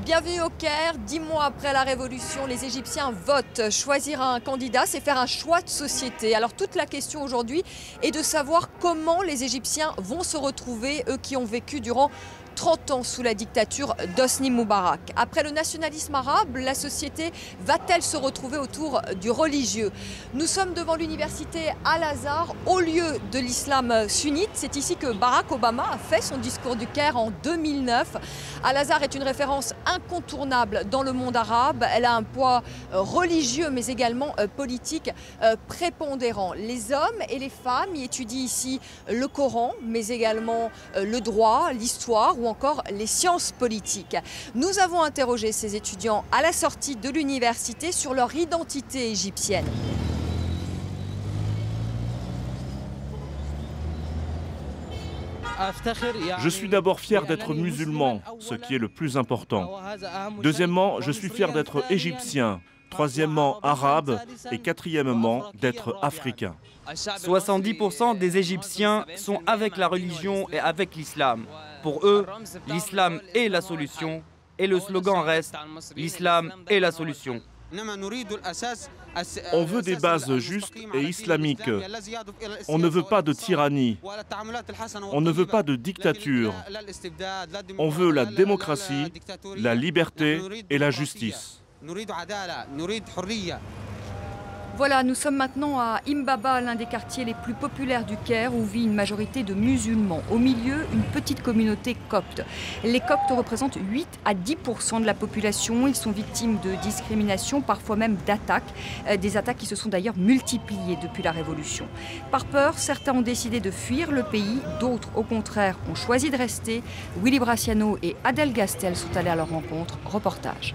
Bienvenue au Caire. 10 mois après la Révolution, les Égyptiens votent. Choisir un candidat, c'est faire un choix de société. Alors toute la question aujourd'hui est de savoir comment les Égyptiens vont se retrouver, eux qui ont vécu durant 30 ans sous la dictature d'Hosni Moubarak. Après le nationalisme arabe, la société va-t-elle se retrouver autour du religieux? Nous sommes devant l'université Al-Azhar, au lieu de l'islam sunnite. C'est ici que Barack Obama a fait son discours du Caire en 2009. Al-Azhar est une référence incontournable dans le monde arabe. Elle a un poids religieux mais également politique prépondérant. Les hommes et les femmes y étudient ici le Coran, mais également le droit, l'histoire ou encore les sciences politiques. Nous avons interrogé ces étudiants à la sortie de l'université sur leur identité égyptienne. Je suis d'abord fier d'être musulman, ce qui est le plus important. Deuxièmement, je suis fier d'être égyptien. Troisièmement, arabe. Et quatrièmement, d'être africain. 70% des Égyptiens sont avec la religion et avec l'islam. Pour eux, l'islam est la solution et le slogan reste « l'islam est la solution ». On veut des bases justes et islamiques. On ne veut pas de tyrannie. On ne veut pas de dictature. On veut la démocratie, la liberté et la justice. Voilà, nous sommes maintenant à Imbaba, l'un des quartiers les plus populaires du Caire, où vit une majorité de musulmans. Au milieu, une petite communauté copte. Les coptes représentent 8 à 10% de la population. Ils sont victimes de discrimination, parfois même d'attaques. Des attaques qui se sont d'ailleurs multipliées depuis la Révolution. Par peur, certains ont décidé de fuir le pays. D'autres, au contraire, ont choisi de rester. Willy Brassiano et Adel Gastel sont allés à leur rencontre. Reportage.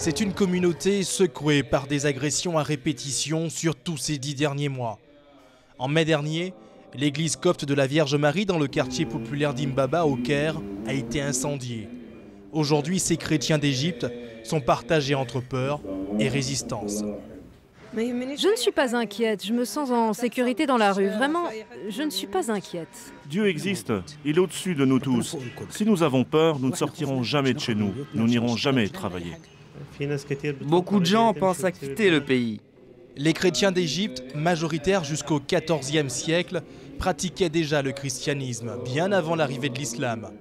C'est une communauté secouée par des agressions à répétition sur tous ces 10 derniers mois. En mai dernier, l'église copte de la Vierge Marie dans le quartier populaire d'Imbaba au Caire a été incendiée. Aujourd'hui, ces chrétiens d'Égypte sont partagés entre peur et résistance. Je ne suis pas inquiète, je me sens en sécurité dans la rue. Vraiment, je ne suis pas inquiète. Dieu existe, il est au-dessus de nous tous. Si nous avons peur, nous ne sortirons jamais de chez nous. Nous n'irons jamais travailler. Beaucoup de gens pensent à quitter le pays. Les chrétiens d'Égypte, majoritaires jusqu'au XIVe siècle, pratiquaient déjà le christianisme, bien avant l'arrivée de l'islam.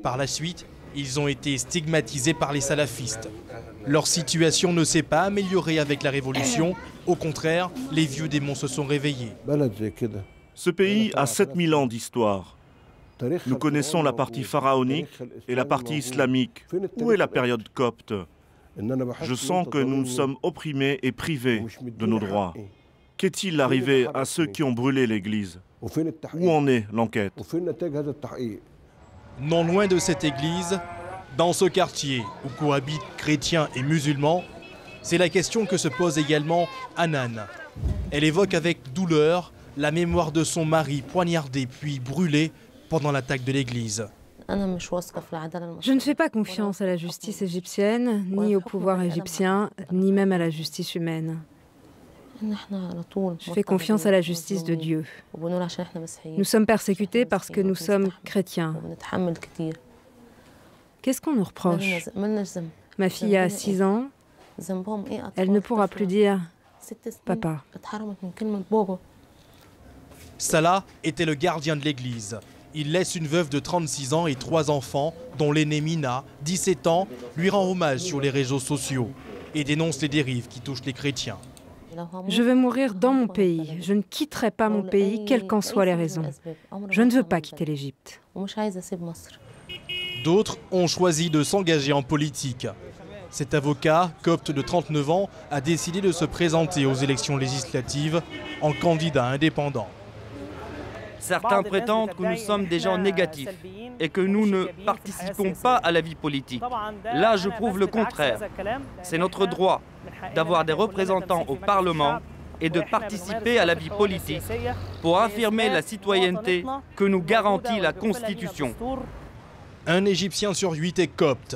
Par la suite, ils ont été stigmatisés par les salafistes. Leur situation ne s'est pas améliorée avec la Révolution. Au contraire, les vieux démons se sont réveillés. Ce pays a 7000 ans d'histoire. Nous connaissons la partie pharaonique et la partie islamique. Où est la période copte ? Je sens que nous sommes opprimés et privés de nos droits. Qu'est-il arrivé à ceux qui ont brûlé l'église? Où en est l'enquête? Non loin de cette église, dans ce quartier où cohabitent chrétiens et musulmans, c'est la question que se pose également Hanan. Elle évoque avec douleur la mémoire de son mari poignardé puis brûlé pendant l'attaque de l'église. Je ne fais pas confiance à la justice égyptienne, ni au pouvoir égyptien, ni même à la justice humaine. Je fais confiance à la justice de Dieu. Nous sommes persécutés parce que nous sommes chrétiens. Qu'est-ce qu'on nous reproche? Ma fille a 6 ans. Elle ne pourra plus dire « Papa ». Salah était le gardien de l'église. Il laisse une veuve de 36 ans et 3 enfants, dont l'aîné Mina, 17 ans, lui rend hommage sur les réseaux sociaux et dénonce les dérives qui touchent les chrétiens. Je veux mourir dans mon pays. Je ne quitterai pas mon pays, quelles qu'en soient les raisons. Je ne veux pas quitter l'Égypte. D'autres ont choisi de s'engager en politique. Cet avocat, copte de 39 ans, a décidé de se présenter aux élections législatives en candidat indépendant. Certains prétendent que nous sommes des gens négatifs et que nous ne participons pas à la vie politique. Là, je prouve le contraire. C'est notre droit d'avoir des représentants au Parlement et de participer à la vie politique pour affirmer la citoyenneté que nous garantit la Constitution. Un Égyptien sur 8 est copte,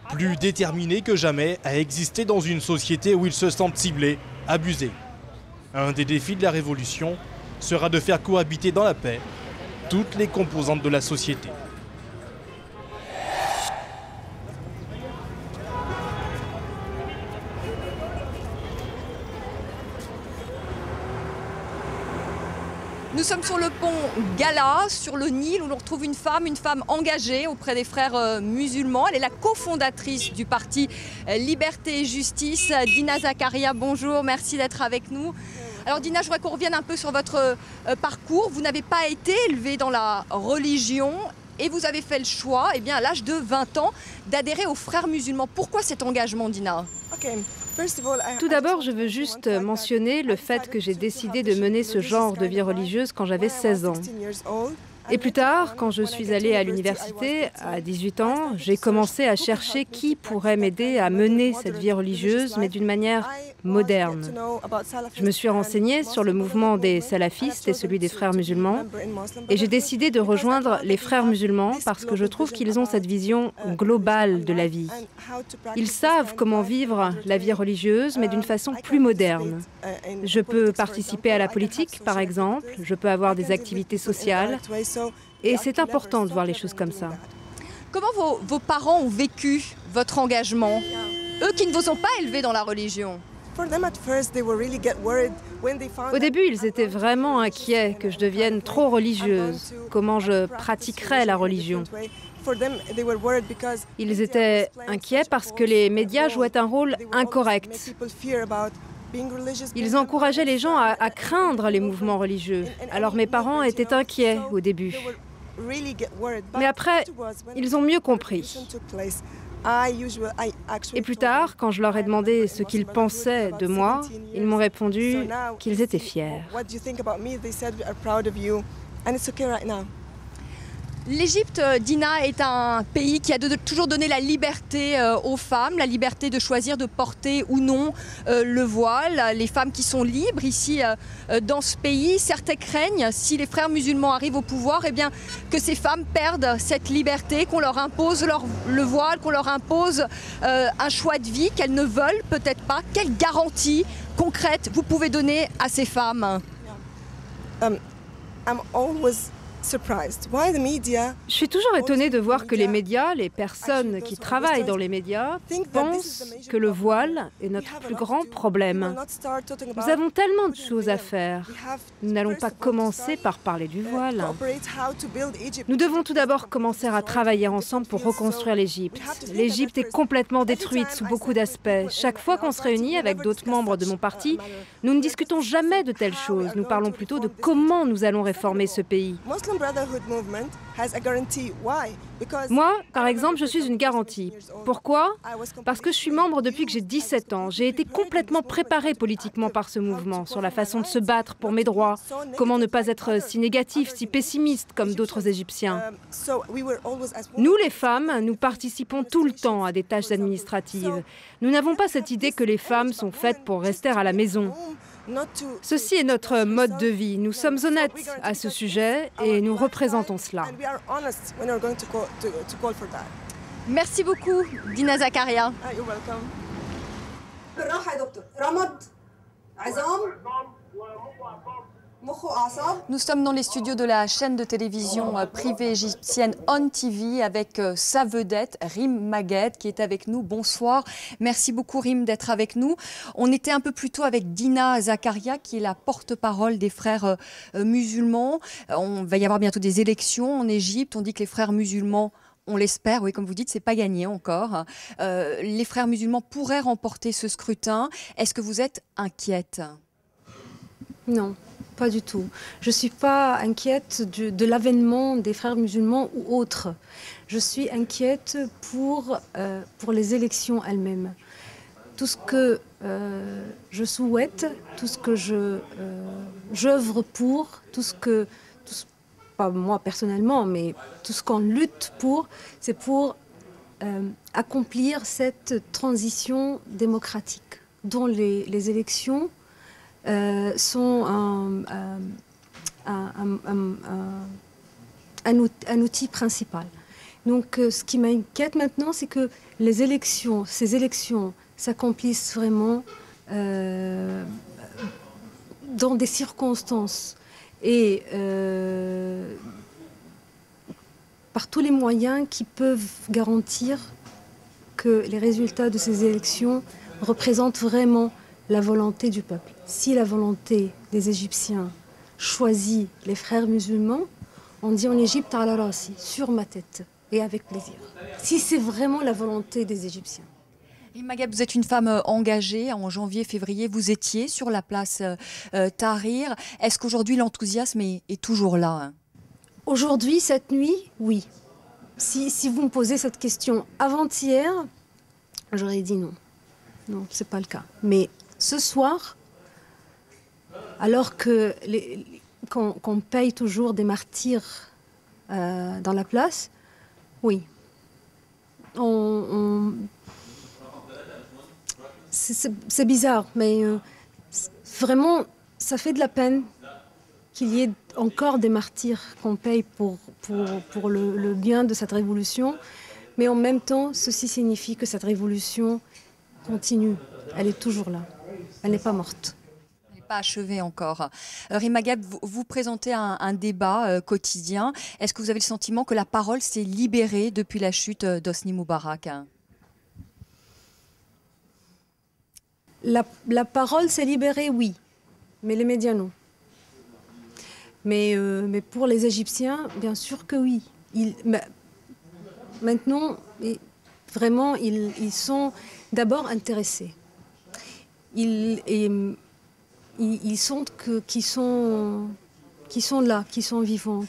plus déterminé que jamais à exister dans une société où ils se sentent ciblés, abusés. Un des défis de la Révolution sera de faire cohabiter dans la paix toutes les composantes de la société. Nous sommes sur le pont Gala, sur le Nil, où l'on retrouve une femme engagée auprès des frères musulmans. Elle est la cofondatrice du parti Liberté et Justice. Dina Zakaria, bonjour, merci d'être avec nous. Alors Dina, je voudrais qu'on revienne un peu sur votre parcours. Vous n'avez pas été élevée dans la religion et vous avez fait le choix, eh bien, à l'âge de 20 ans, d'adhérer aux frères musulmans. Pourquoi cet engagement, Dina ? Tout d'abord, je veux juste mentionner le fait que j'ai décidé de mener ce genre de vie religieuse quand j'avais 16 ans. Et plus tard, quand je suis allée à l'université, à 18 ans, j'ai commencé à chercher qui pourrait m'aider à mener cette vie religieuse, mais d'une manière moderne. Je me suis renseignée sur le mouvement des salafistes et celui des frères musulmans, et j'ai décidé de rejoindre les frères musulmans parce que je trouve qu'ils ont cette vision globale de la vie. Ils savent comment vivre la vie religieuse, mais d'une façon plus moderne. Je peux participer à la politique, par exemple, je peux avoir des activités sociales, et c'est important de voir les choses comme ça. Comment vos parents ont vécu votre engagement, eux qui ne vous ont pas élevé dans la religion? Au début, ils étaient vraiment inquiets que je devienne trop religieuse, comment je pratiquerais la religion. Ils étaient inquiets parce que les médias jouaient un rôle incorrect. Ils encourageaient les gens à craindre les mouvements religieux. Alors mes parents étaient inquiets au début. Mais après, ils ont mieux compris. Et plus tard, quand je leur ai demandé ce qu'ils pensaient de moi, ils m'ont répondu qu'ils étaient fiers. L'Égypte, Dina, est un pays qui a toujours donné la liberté aux femmes, la liberté de choisir de porter ou non le voile. Les femmes qui sont libres ici dans ce pays, certains craignent, si les frères musulmans arrivent au pouvoir, eh bien, que ces femmes perdent cette liberté, qu'on leur impose le voile, qu'on leur impose un choix de vie qu'elles ne veulent peut-être pas. Quelle garantie concrète vous pouvez donner à ces femmes? Je suis toujours étonnée de voir que les médias, les personnes qui travaillent dans les médias, pensent que le voile est notre plus grand problème. Nous avons tellement de choses à faire. Nous n'allons pas commencer par parler du voile. Nous devons tout d'abord commencer à travailler ensemble pour reconstruire l'Égypte. L'Égypte est complètement détruite sous beaucoup d'aspects. Chaque fois qu'on se réunit avec d'autres membres de mon parti, nous ne discutons jamais de telles choses. Nous parlons plutôt de comment nous allons réformer ce pays. Moi, par exemple, je suis une garantie. Pourquoi? Parce que je suis membre depuis que j'ai 17 ans. J'ai été complètement préparée politiquement par ce mouvement, sur la façon de se battre pour mes droits, comment ne pas être si négatif, si pessimiste comme d'autres Égyptiens. Nous, les femmes, nous participons tout le temps à des tâches administratives. Nous n'avons pas cette idée que les femmes sont faites pour rester à la maison. Ceci est notre mode de vie. Nous sommes honnêtes à ce sujet et nous représentons cela. Merci beaucoup, Dina Zakaria. Nous sommes dans les studios de la chaîne de télévision privée égyptienne On TV avec sa vedette, Rim Magued, qui est avec nous. Bonsoir. Merci beaucoup, Rim, d'être avec nous. On était un peu plus tôt avec Dina Zakaria, qui est la porte-parole des frères musulmans. On va y avoir bientôt des élections en Égypte. On dit que les frères musulmans, on l'espère, oui, comme vous dites, c'est pas gagné encore. Les frères musulmans pourraient remporter ce scrutin. Est-ce que vous êtes inquiète? Non. Pas du tout. Je ne suis pas inquiète de l'avènement des frères musulmans ou autres. Je suis inquiète pour les élections elles-mêmes. Tout ce que je souhaite, tout ce que j'œuvre pour, pas moi personnellement, mais tout ce qu'on lutte pour, c'est pour accomplir cette transition démocratique dont les élections sont un outil principal. Donc ce qui m'inquiète maintenant, c'est que ces élections s'accomplissent vraiment dans des circonstances et par tous les moyens qui peuvent garantir que les résultats de ces élections représentent vraiment la volonté du peuple. Si la volonté des Égyptiens choisi les frères musulmans, on dit en Égypte ala rasi, sur ma tête, et avec plaisir. Si c'est vraiment la volonté des Égyptiens. Rym Magheb, vous êtes une femme engagée. En janvier-février, vous étiez sur la place Tahrir. Est-ce qu'aujourd'hui l'enthousiasme est toujours là? Aujourd'hui, cette nuit, oui. Si vous me posez cette question avant-hier, j'aurais dit non. Non, ce n'est pas le cas. Mais ce soir, alors qu'on paye toujours des martyrs dans la place, oui. C'est bizarre, mais vraiment, ça fait de la peine qu'il y ait encore des martyrs qu'on paye pour le bien de cette révolution. Mais en même temps, ceci signifie que cette révolution continue. Elle est toujours là. Elle n'est pas morte. Elle n'est pas achevée encore. Rym Magheb, vous présentez un débat quotidien. Est-ce que vous avez le sentiment que la parole s'est libérée depuis la chute d'Hosni Moubarak? La parole s'est libérée, oui. Mais les médias, non. Mais pour les Égyptiens, bien sûr que oui. Maintenant, vraiment, ils sont d'abord intéressés. Ils sentent qu'ils sont là, qu'ils sont vivants,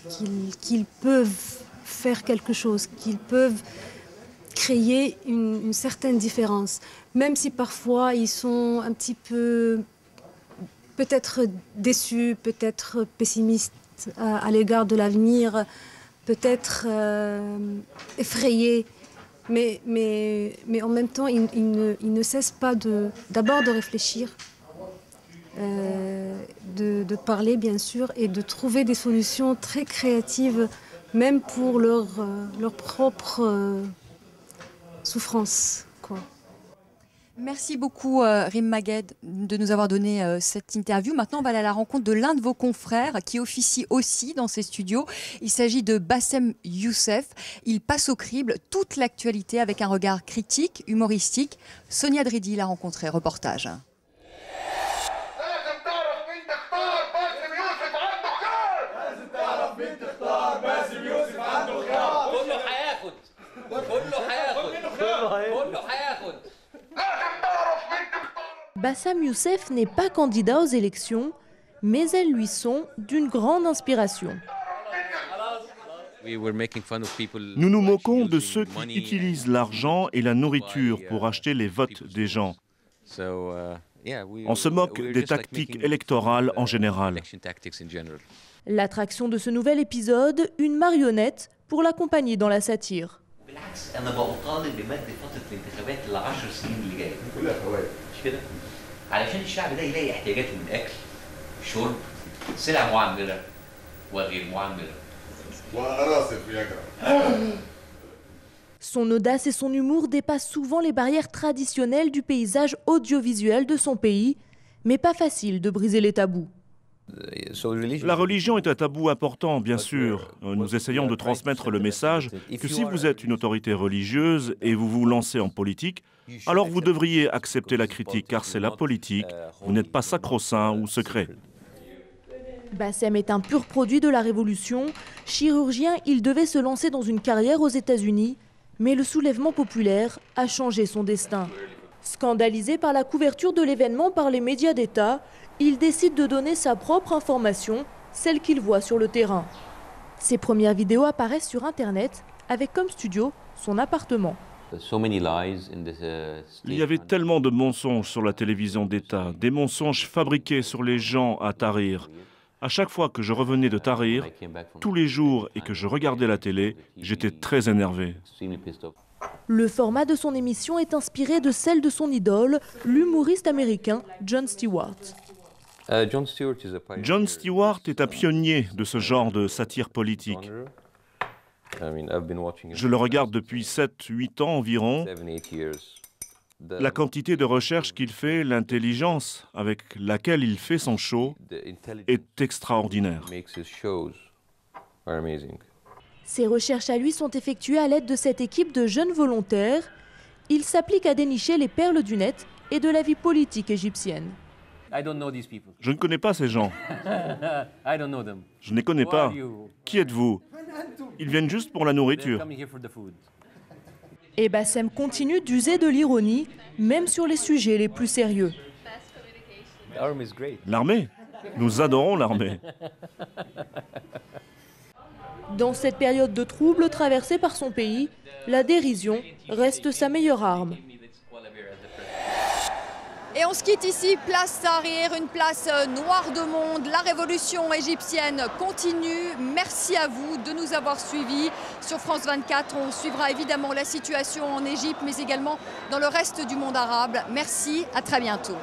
qu'ils peuvent faire quelque chose, qu'ils peuvent créer une certaine différence. Même si parfois ils sont un petit peu peut-être déçus, peut-être pessimistes à l'égard de l'avenir, peut-être effrayés. Mais en même temps, ils ne cessent pas d'abord de réfléchir, de parler bien sûr, et de trouver des solutions très créatives, même pour leur propre souffrance, quoi. Merci beaucoup Rym Magheb de nous avoir donné cette interview. Maintenant, on va aller à la rencontre de l'un de vos confrères qui officie aussi dans ces studios. Il s'agit de Bassem Youssef. Il passe au crible toute l'actualité avec un regard critique, humoristique. Sonia Dridi l'a rencontré. Reportage. Bassem Youssef n'est pas candidat aux élections, mais elles lui sont d'une grande inspiration. Nous nous moquons de ceux qui utilisent l'argent et la nourriture pour acheter les votes des gens. On se moque des tactiques électorales en général. L'attraction de ce nouvel épisode, une marionnette pour l'accompagner dans la satire. Son audace et son humour dépassent souvent les barrières traditionnelles du paysage audiovisuel de son pays, mais pas facile de briser les tabous. La religion est un tabou important, bien sûr. Nous essayons de transmettre le message que si vous êtes une autorité religieuse et vous vous lancez en politique, alors vous devriez accepter la critique, car c'est la politique. Vous n'êtes pas sacro-saint ou secret. Bassem est un pur produit de la Révolution. Chirurgien, il devait se lancer dans une carrière aux États-Unis, mais le soulèvement populaire a changé son destin. Scandalisé par la couverture de l'événement par les médias d'État, il décide de donner sa propre information, celle qu'il voit sur le terrain. Ses premières vidéos apparaissent sur Internet, avec comme studio son appartement. Il y avait tellement de mensonges sur la télévision d'État, des mensonges fabriqués sur les gens à Tahrir. À chaque fois que je revenais de Tahrir, tous les jours, et que je regardais la télé, j'étais très énervé. Le format de son émission est inspiré de celle de son idole, l'humoriste américain Jon Stewart. Jon Stewart est un pionnier de ce genre de satire politique. Je le regarde depuis 7-8 ans environ. La quantité de recherche qu'il fait, l'intelligence avec laquelle il fait son show est extraordinaire. Ses recherches à lui sont effectuées à l'aide de cette équipe de jeunes volontaires. Il s'applique à dénicher les perles du net et de la vie politique égyptienne. Je ne connais pas ces gens. Je ne les connais pas. Qui êtes-vous? Ils viennent juste pour la nourriture. Et Bassem continue d'user de l'ironie, même sur les sujets les plus sérieux. L'armée? Nous adorons l'armée. Dans cette période de troubles traversée par son pays, la dérision reste sa meilleure arme. Et on se quitte ici, place Tahrir, une place noire de monde. La révolution égyptienne continue. Merci à vous de nous avoir suivis sur France 24. On suivra évidemment la situation en Égypte, mais également dans le reste du monde arabe. Merci, à très bientôt.